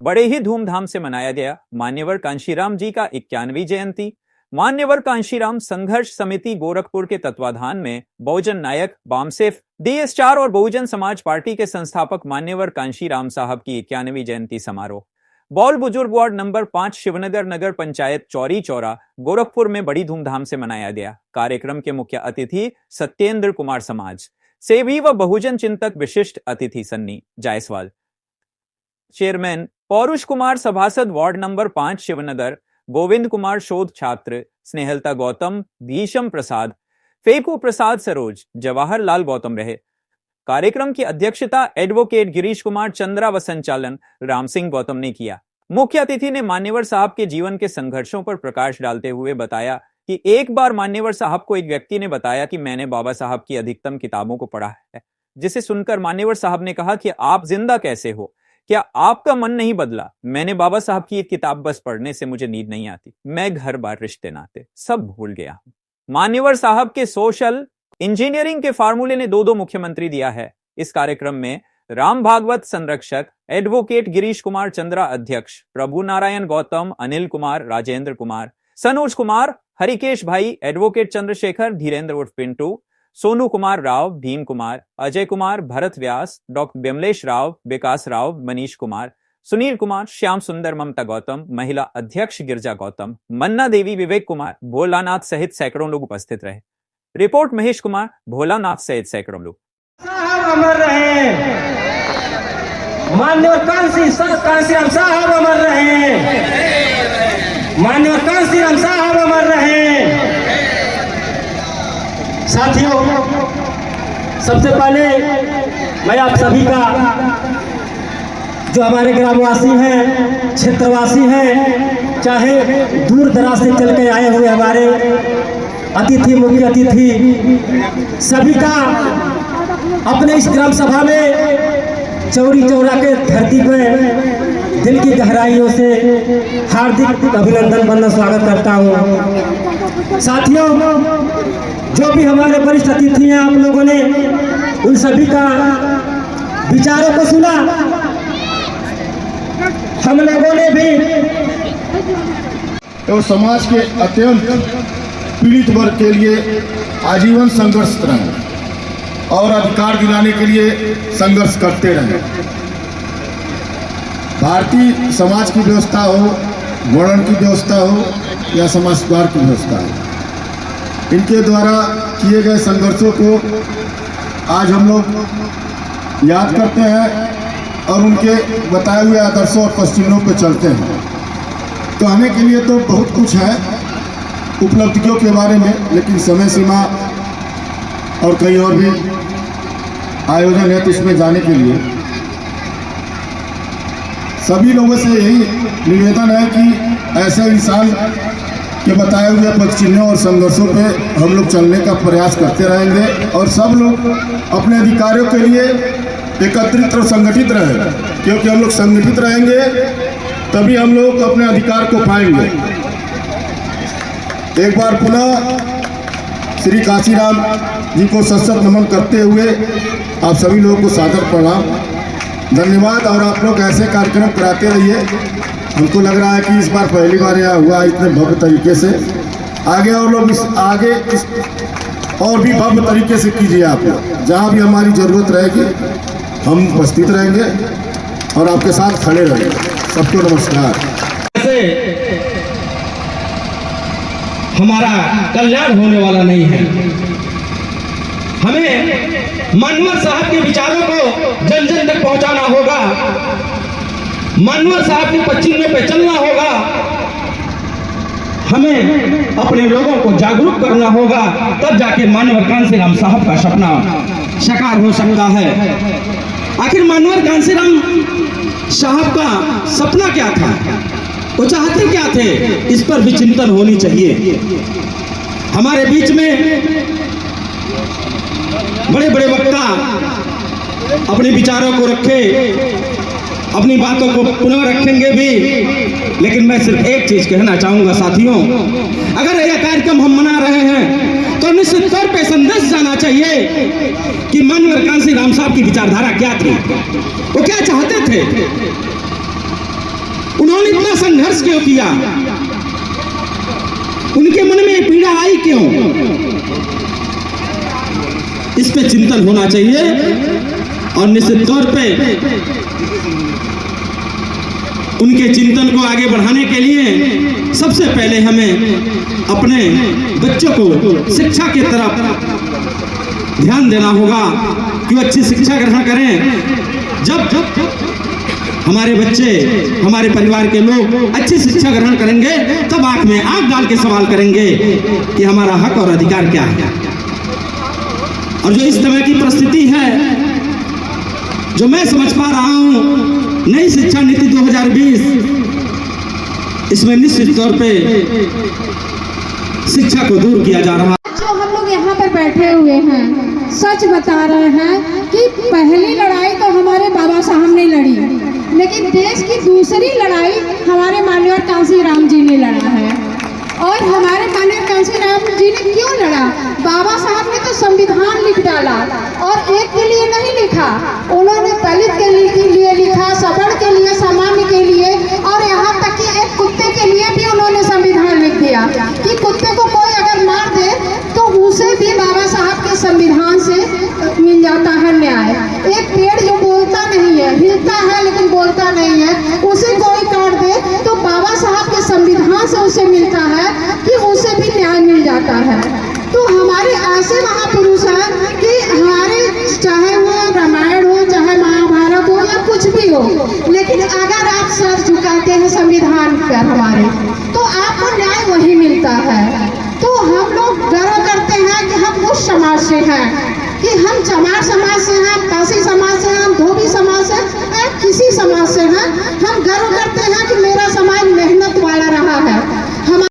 बड़े ही धूमधाम से मनाया गया मान्यवर कांशीराम जी का 91वीं जयंती। मान्यवर कांशीराम संघर्ष समिति गोरखपुर के तत्वाधान में बहुजन नायक बामसेफ DS4 और बहुजन समाज पार्टी के संस्थापक मान्यवर कांशीराम साहब की 91वीं जयंती समारोह बौल बुजुर्ग वार्ड नंबर 5 शिवनगर नगर पंचायत चौरी चौरा गोरखपुर में बड़ी धूमधाम से मनाया गया। कार्यक्रम के मुख्य अतिथि सत्येंद्र कुमार समाज सेवी व बहुजन चिंतक विशिष्ट अतिथि सन्नी जायसवाल, चेयरमैन पौरुष कुमार सभासद वार्ड नंबर 5 शिवनगर, गोविंद कुमार शोध छात्र, स्नेहलता गौतम, भीषम प्रसाद, फेकू प्रसाद सरोज, जवाहर लाल गौतम रहे। कार्यक्रम की अध्यक्षता एडवोकेट गिरीश कुमार चंद्रा व संचालन राम सिंह गौतम ने किया। मुख्य अतिथि ने मान्यवर साहब के जीवन के संघर्षों पर प्रकाश डालते हुए बताया कि एक बार मान्यवर साहब को एक व्यक्ति ने बताया कि मैंने बाबा साहब की अधिकतम किताबों को पढ़ा है, जिसे सुनकर मान्यवर साहब ने कहा कि आप जिंदा कैसे हो, क्या आपका मन नहीं बदला? मैंने बाबा साहब की एक किताब बस पढ़ने से मुझे नींद नहीं आती, मैं घर बार रिश्ते नाते सब भूल गया। मान्यवर साहब के सोशल इंजीनियरिंग के फार्मूले ने दो मुख्यमंत्री दिया है। इस कार्यक्रम में राम भागवत संरक्षक, एडवोकेट गिरीश कुमार चंद्रा अध्यक्ष, प्रभु नारायण गौतम, अनिल कुमार, राजेंद्र कुमार, सनोज कुमार, हरिकेश भाई, एडवोकेट चंद्रशेखर, धीरेन्द्र उर्फ पिंटू, सोनू कुमार राव, भीम कुमार, अजय कुमार, भरत व्यास, डॉक्टर बिमलेश राव, विकास राव, मनीष कुमार, सुनील कुमार, श्याम सुंदर, ममता गौतम, महिला अध्यक्ष गिरजा गौतम, मन्ना देवी, विवेक कुमार, भोलानाथ सहित सैकड़ों लोग उपस्थित रहे। रिपोर्ट महेश कुमार, भोलानाथ सहित सैकड़ों लोग। अमर रहे मान्यवर कांशीराम साहब, अमर रहे मान्यवर कांशीराम साहब, अमर रहे। साथियों, सबसे पहले मैं आप सभी का, जो हमारे ग्रामवासी हैं, क्षेत्रवासी हैं, चाहे दूर दराज से चल के आए हुए हमारे अतिथि, मुख्य अतिथि, सभी का अपने इस ग्राम सभा में चौरी चौरा के धरती पर दिल की गहराइयों से हार्दिक अभिनंदन वंदन स्वागत करता हूँ। साथियों, जो भी हमारे वरिष्ठ अतिथि हैं, आप लोगों ने उन सभी का विचारों को सुना। हम लोगों ने भी तो समाज के अत्यंत पीड़ित वर्ग के लिए आजीवन संघर्ष रहे और अधिकार दिलाने के लिए संघर्ष करते रहे। भारतीय समाज की व्यवस्था हो, वर्ण की व्यवस्था हो या समाज सुधार की व्यवस्था हो, इनके द्वारा किए गए संघर्षों को आज हम लोग याद करते हैं और उनके बताए हुए आदर्शों और पश्चिमों पर चलते हैं। कहने के लिए तो बहुत कुछ है उपलब्धियों के बारे में, लेकिन समय सीमा और कई और भी आयोजन है, तो इसमें जाने के लिए सभी लोगों से यही निवेदन है कि ऐसे इंसान के बताए हुए पद चिन्हों और संघर्षों पे हम लोग चलने का प्रयास करते रहेंगे और सब लोग अपने अधिकारों के लिए एकत्रित और संगठित रहें, क्योंकि हम लोग संगठित रहेंगे तभी हम लोग अपने अधिकार को पाएंगे। एक बार पुनः श्री कांशीराम जी को सशक्त नमन करते हुए आप सभी लोगों को सादर प्रणाम, धन्यवाद। और आप लोग ऐसे कार्यक्रम कराते रहिए। हमको लग रहा है कि इस बार पहली बार यहाँ हुआ इतने भव्य तरीके से। आगे और लोग और भी भव्य तरीके से कीजिए। आप लोग जहाँ भी हमारी ज़रूरत रहेगी हम उपस्थित रहेंगे और आपके साथ खड़े रहेंगे। सबको नमस्कार। हमारा कल्याण होने वाला नहीं है। हमें मान्यवर साहब के विचारों को जन जन तक पहुंचाना होगा, मान्यवर साहब के पच्चीनों पे चलना होगा, हमें अपने लोगों को जागरूक करना होगा, तब जाके मान्यवर कांशीराम साहब का सपना साकार हो सकता है। आखिर मान्यवर कांशीराम साहब का सपना क्या था, वो चाहते क्या थे, इस पर भी चिंतन होनी चाहिए। हमारे बीच में बड़े बड़े वक्ता अपने विचारों को रखे, अपनी बातों को पुनः रखेंगे भी, लेकिन मैं सिर्फ एक चीज कहना चाहूंगा साथियों, अगर यह कार्यक्रम हम मना रहे हैं तो निश्चित तौर पे संदेश जाना चाहिए कि मान्यवर कांशीराम साहब की विचारधारा क्या थी, वो क्या चाहते थे। संघर्ष क्यों किया, उनके मन में पीड़ा आई क्यों, इस पे चिंतन होना चाहिए। और निश्चित तौर पे उनके चिंतन को आगे बढ़ाने के लिए सबसे पहले हमें अपने बच्चों को शिक्षा की तरफ ध्यान देना होगा कि वो अच्छी शिक्षा ग्रहण करें। जब हमारे बच्चे, हमारे परिवार के लोग अच्छी शिक्षा ग्रहण करेंगे, तब आंख में आंख डाल के सवाल करेंगे कि हमारा हक और अधिकार क्या है। और जो इस तरह की परिस्थिति है, जो मैं समझ पा रहा हूं, नई शिक्षा नीति 2020, इसमें निश्चित तौर पे शिक्षा को दूर किया जा रहा है। जो हम लोग यहाँ पर बैठे हुए हैं, सच बता रहे हैं कि पहली लड़ाई तो हमारे बाबा साहब ने लड़ी, लेकिन देश की दूसरी लड़ाई हमारे माननीय कांशीराम जी ने लड़ा है। और हमारे माननीय कांशीराम जी ने क्यों लड़ा? बाबा साहब ने तो संविधान लिख डाला, और एक के लिए नहीं लिखा, उन्होंने दलित के लिए लिखा, सवर्ण के लिए, सामान्य के लिए, और यहाँ तक कि एक कुत्ते के लिए भी उन्होंने संविधान लिख दिया कि कुत्ते को कोई अगर मार दे तो उसे भी बाबा साहब के संविधान से मिल जाता है न्याय। एक पेड़ जो बोलता नहीं है, हिलता है लेकिन बोलता नहीं है, उसे कोई काट दे तो बाबा साहब के संविधान से उसे मिलता है कि उसे भी न्याय मिल जाता है। तो हमारे ऐसे महापुरुष हैं कि हमारे, चाहे वो रामायण हो, चाहे महाभारत हो, या कुछ भी हो, लेकिन अगर आप सर झुकाते हैं संविधान पर हमारे, तो आपको न्याय वही मिलता है। तो हम लोग गर्व करते हैं कि हम उस समाज से हैं कि हम चमार समाज